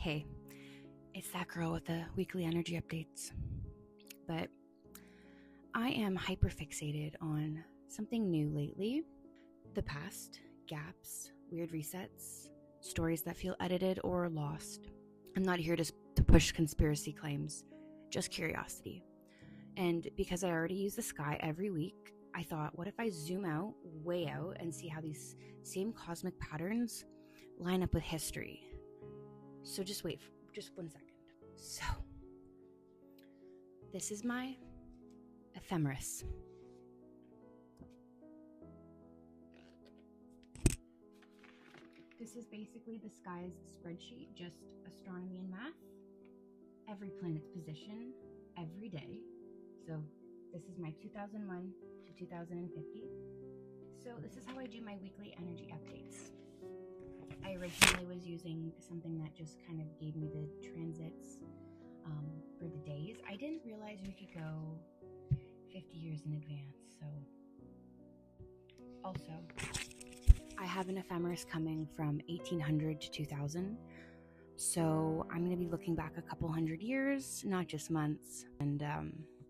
Hey, it's that girl with the weekly energy updates. But I am hyperfixated on something new lately. The past, gaps, weird resets, stories that feel edited or lost. I'm not here to push conspiracy claims, just curiosity. And because I already use the sky every week, I thought, what if I zoom out, way out, and see how these same cosmic patterns line up with history? So just wait, just 1 second. So, this is my Ephemeris. This is basically the sky's spreadsheet, just astronomy and math. Every planet's position, every day. So this is my 2001 to 2050. So this is how I do my weekly energy updates. I originally was using something that just kind of gave me the transits for the days. I didn't realize we could go 50 years in advance. So also, I have an ephemeris coming from 1800 to 2000. So I'm going to be looking back a couple hundred years, not just months. And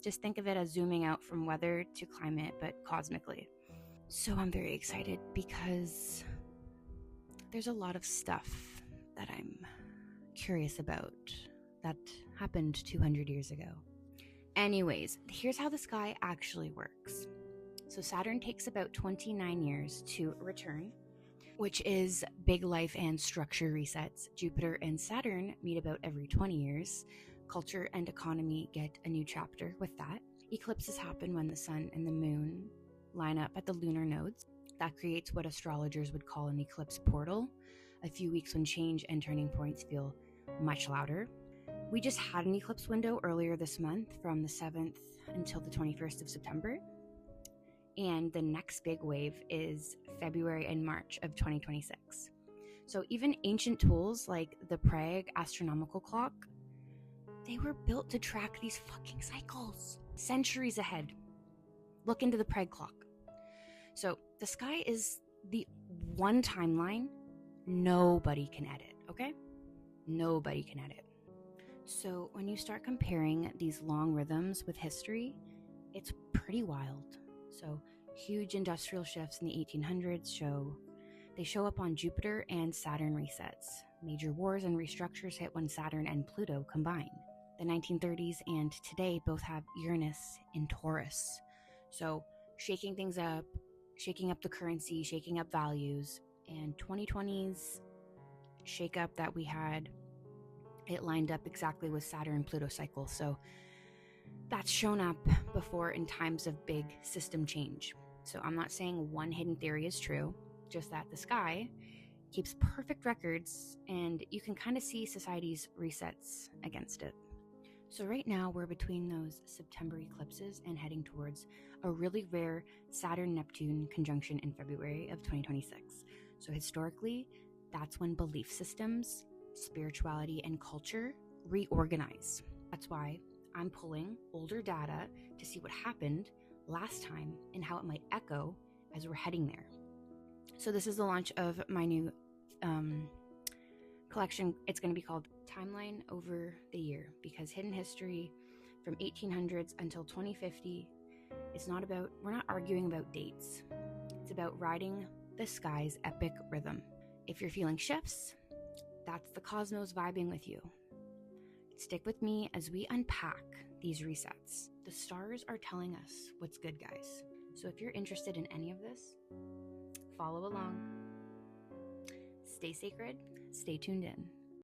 just think of it as zooming out from weather to climate, but cosmically. So I'm very excited because there's a lot of stuff that I'm curious about that happened 200 years ago. Anyways, here's how the sky actually works. So Saturn takes about 29 years to return, which is big life and structure resets. Jupiter and Saturn meet about every 20 years. Culture and economy get a new chapter with that. Eclipses happen when the sun and the moon line up at the lunar nodes. That creates what astrologers would call an eclipse portal, a few weeks when change and turning points feel much louder. We just had an eclipse window earlier this month from the 7th until the 21st of September. And the next big wave is February and March of 2026. So even ancient tools like the Prague astronomical clock, they were built to track these fucking cycles centuries ahead. Look into the Prague clock. So the sky is the one timeline nobody can edit, okay? Nobody can edit. So when you start comparing these long rhythms with history, it's pretty wild. So huge industrial shifts in the 1800s show up on Jupiter and Saturn resets. Major wars and restructures hit when Saturn and Pluto combine. The 1930s and today both have Uranus in Taurus. So shaking things up, shaking up the currency, shaking up values. And 2020's shake up that we had, it lined up exactly with Saturn-Pluto cycle. So that's shown up before in times of big system change. So I'm not saying one hidden theory is true, just that the sky keeps perfect records and you can kind of see society's resets against it. So right now we're between those September eclipses and heading towards a really rare Saturn-Neptune conjunction in February of 2026. So historically, that's when belief systems, spirituality, and culture reorganize. That's why I'm pulling older data to see what happened last time and how it might echo as we're heading there. So this is the launch of my new collection. It's going to be called Timeline Over the Year, because hidden history from 1800s until 2050, we're not arguing about dates. It's about riding the sky's epic rhythm. If you're feeling shifts, that's the cosmos vibing with you. Stick with me as we unpack these resets. The stars are telling us what's good, guys. So if you're interested in any of this, follow along. Stay sacred, stay tuned in.